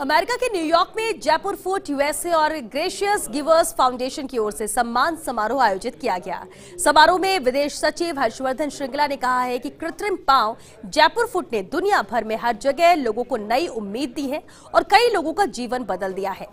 America के New York में Jaipur food USA और ग्रेशियस गिवर्स फाउंडेशन की ओर से सम्मान समारोह आयोजित किया गया। समारोह में विदेश सचिव हर्षवर्धन श्रृंगला ने कहा है कि कृत्रिम पांव जयपुर फूड ने दुनिया भर में हर जगह लोगों को नई उम्मीद दी है और कई लोगों का जीवन बदल दिया है।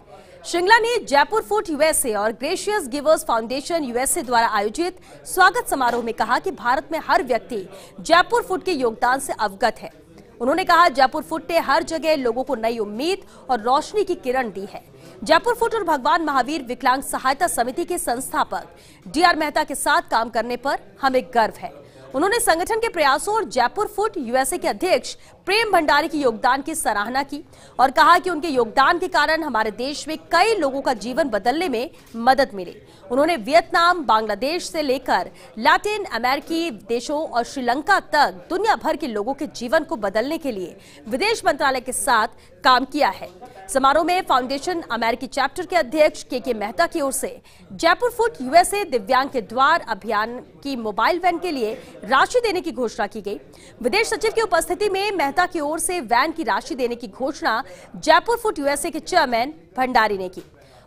श्रृंगला ने जयपुर फूड यूएसए और ग्रेशियस गिवर्स फाउंडेशन यूएसए द्वारा आयोजित स्वागत समारोह में कहा कि भारत में हर व्यक्ति जयपुर फूड के योगदान से अवगत है। उन्होंने कहा, जयपुर फूड ने हर जगह लोगों को नई उम्मीद और रोशनी की किरण दी है। जयपुर फूड और भगवान महावीर विकलांग सहायता समिति के संस्थापक डीआर मेहता के साथ काम करने पर हमें गर्व है। उन्होंने संगठन के प्रयासों और जयपुर फूड यूएसए के अध्यक्ष प्रेम भंडारी के योगदान की सराहना की और कहा कि उनके योगदान के कारण हमारे देश में कई लोगों का जीवन बदलने में मदद मिली। उन्होंने वियतनाम, बांग्लादेश से लेकर लैटिन अमेरिकी देशों और श्रीलंका तक दुनिया भर के लोगों के जीवन को बदलने के लिए विदेश मंत्रालय के साथ काम किया है। समारोह में फाउंडेशन अमेरिकी चैप्टर के अध्यक्ष के मेहता की ओर से जयपुर फूड यूएसए दिव्यांग के द्वार अभियान की मोबाइल वैन के लिए राशि देने की घोषणा की गई। विदेश सचिव की उपस्थिति में मेहता की ओर से वैन की राशि देने की घोषणा जयपुर फूड यूएसए के चेयरमैन भंडारी ने की।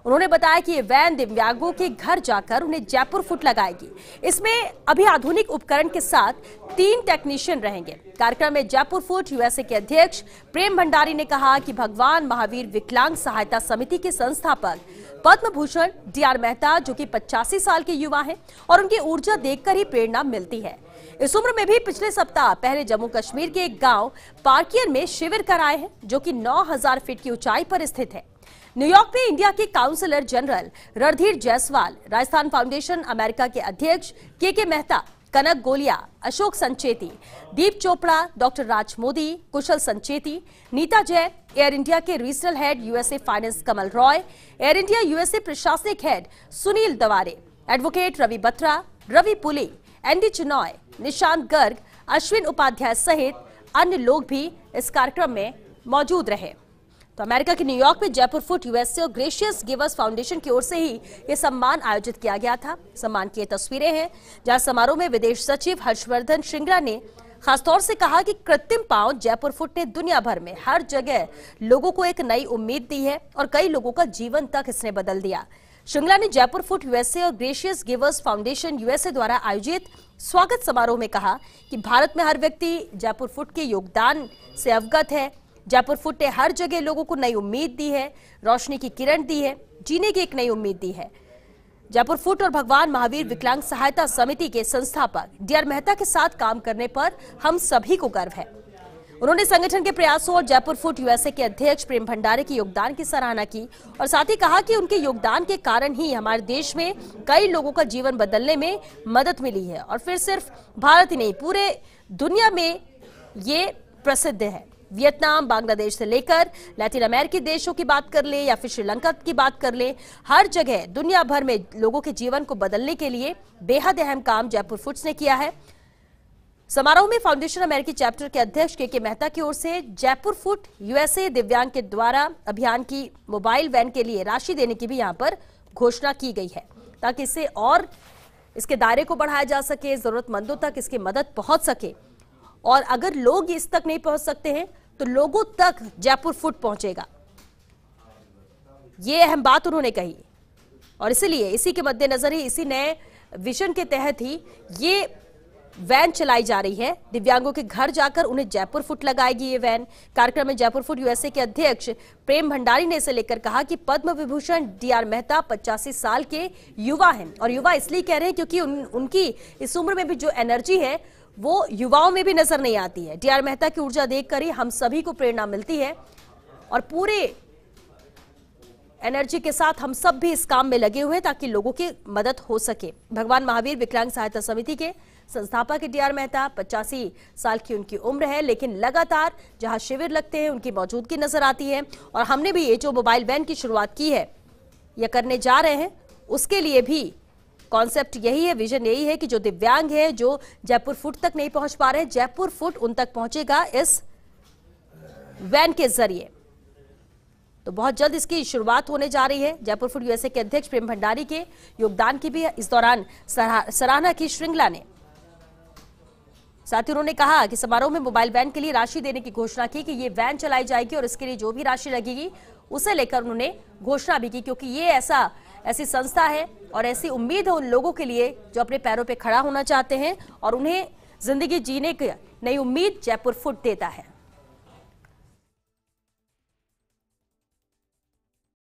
उन्होंने बताया कि ये वैन दिव्यांगों के घर जाकर उन्हें जयपुर फूड लगाएगी। इसमें अभी आधुनिक उपकरण के साथ 3 टेक्नीशियन रहेंगे। कार्यक्रम में जयपुर फूड यूएसए के अध्यक्ष प्रेम भंडारी ने कहा कि भगवान महावीर विकलांग सहायता समिति के संस्थापक पद्म भूषण डीआर मेहता, जो कि 85 साल के युवा हैं और उनकी ऊर्जा देखकर ही प्रेरणा मिलती है। इस उम्र में भी पिछले सप्ताह पहले जम्मू कश्मीर के एक गांव पार्कियन में शिविर कराए हैं, जो कि 9000 फीट की ऊंचाई पर स्थित है। न्यूयॉर्क में इंडिया के counsellor general Randhir Jaiswal, Rajasthan foundation America के अध्यक्ष K Mehta, Kanak Golia, Ashok Sancheti, Deep Chopra, doctor Raj Modi, Kushal Sancheti, Neeta Jain, Air India के regional head USA finance Kamal Roy, Air India USA प्रशासनिक head Sunil Daware, advocate Ravi Batra, Ravi Puli, Andy Chinoy, Nishant Garg, Ashwin Upadhyay सहित अन्य लोग भी इस कार्यक्रम में मौजूद रहे। तो अमेरिका के न्यूयॉर्क में जयपुर फूड यूएसए और ग्रेशियस गिवर्स फाउंडेशन की ओर से ही यह सम्मान आयोजित किया गया था। सम्मान की तस्वीरें हैं, जहां समारोह में विदेश सचिव हर्षवर्धन श्रृंगला ने खासतौर से कहा कि कृत्रिम पांव जयपुर फूड ने दुनिया भर में हर जगह लोगों को एक नई उम्मीद दी है और कई लोगों का जीवन तक इसने बदल दिया। श्रृंगला ने जयपुर फूड यूएसए और ग्रेशियस गिवर्स फाउंडेशन यूएसए द्वारा आयोजित स्वागत समारोह में कहा कि भारत में हर व्यक्ति जयपुर फूड के योगदान से अवगत है। जयपुर फूड ने हर जगह लोगों को नई उम्मीद दी है, रोशनी की किरण दी है, जीने की एक नई उम्मीद दी है। जयपुर फूड और भगवान महावीर विकलांग सहायता समिति के संस्थापक डीआर मेहता के साथ काम करने पर हम सभी को गर्व है। उन्होंने संगठन के प्रयासों और जयपुर फूड यूएसए के अध्यक्ष प्रेम भंडारी के योगदान की सराहना की और साथ ही कहा कि उनके योगदान के कारण ही हमारे देश में कई लोगों का जीवन बदलने में मदद मिली है और फिर सिर्फ भारत ही नहीं, पूरे दुनिया में ये प्रसिद्ध है। वियतनाम, बांग्लादेश से लेकर लैटिन अमेरिकी देशों की बात कर ले या फिर श्रीलंका की बात कर ले, हर जगह दुनिया भर में लोगों के जीवन को बदलने के लिए बेहद अहम काम जयपुर फूड्स ने किया है। समारोह में फाउंडेशन अमेरिकी चैप्टर के अध्यक्ष के मेहता की ओर से जयपुर फूड यूएसए दिव्यांग के द्वारा अभियान की मोबाइल वैन के लिए राशि देने की भी यहां पर घोषणा की गई है, ताकि इससे और इसके दायरे को बढ़ाया जा सके, जरूरतमंदों तक इसकी मदद पहुंच सके। और अगर लोग इस तक नहीं पहुंच सकते हैं तो लोगों तक जयपुर फूड पहुंचेगा, ये अहम बात उन्होंने कही। और इसलिए इसी के मद्देनजर ही, इसी नए विजन के तहत ही ये वैन चलाई जा रही है। दिव्यांगों के घर जाकर उन्हें जयपुर फूड लगाएगी ये वैन। कार्यक्रम में जयपुर फूड यूएसए के अध्यक्ष प्रेम भंडारी ने इसे लेकर कहा कि पद्म विभूषण डीआर मेहता 85 साल के युवा हैं और युवा इसलिए कह रहे हैं क्योंकि उनकी इस उम्र में भी जो एनर्जी है वो युवाओं में भी नजर नहीं आती है। डीआर मेहता की ऊर्जा देखकर ही हम सभी को प्रेरणा मिलती है और पूरे एनर्जी के साथ हम सब भी इस काम में लगे हुए हैं ताकि लोगों की मदद हो सके। भगवान महावीर विकलांग सहायता समिति के संस्थापक डीआर मेहता, 85 साल की उनकी उम्र है, लेकिन लगातार जहां शिविर लगते हैं उनकी मौजूदगी नजर आती है। और हमने भी ये जो मोबाइल वैन की शुरुआत की है या करने जा रहे हैं, उसके लिए भी कॉन्सेप्ट यही है, विजन यही है कि जो दिव्यांग है, जो जयपुर फूड तक नहीं पहुंच पा रहे, जयपुर फूड उन तक पहुंचेगा इस वैन के जरिए। तो बहुत जल्द इसकी शुरुआत होने जा रही है। जयपुर फूड यूएसए के अध्यक्ष प्रेम भंडारी के योगदान की भी इस दौरान सराहना की श्रृंगला ने। साथ ही उन्होंने कहा कि समारोह में मोबाइल वैन के लिए राशि देने की घोषणा की कि ये वैन चलाई जाएगी और इसके लिए जो भी राशि लगेगी उसे लेकर उन्होंने घोषणा भी की, क्योंकि ये ऐसी संस्था है और ऐसी उम्मीद है उन लोगों के लिए जो अपने पैरों पे खड़ा होना चाहते हैं और उन्हें जिंदगी जीने की नई उम्मीद जयपुर फूट देता है।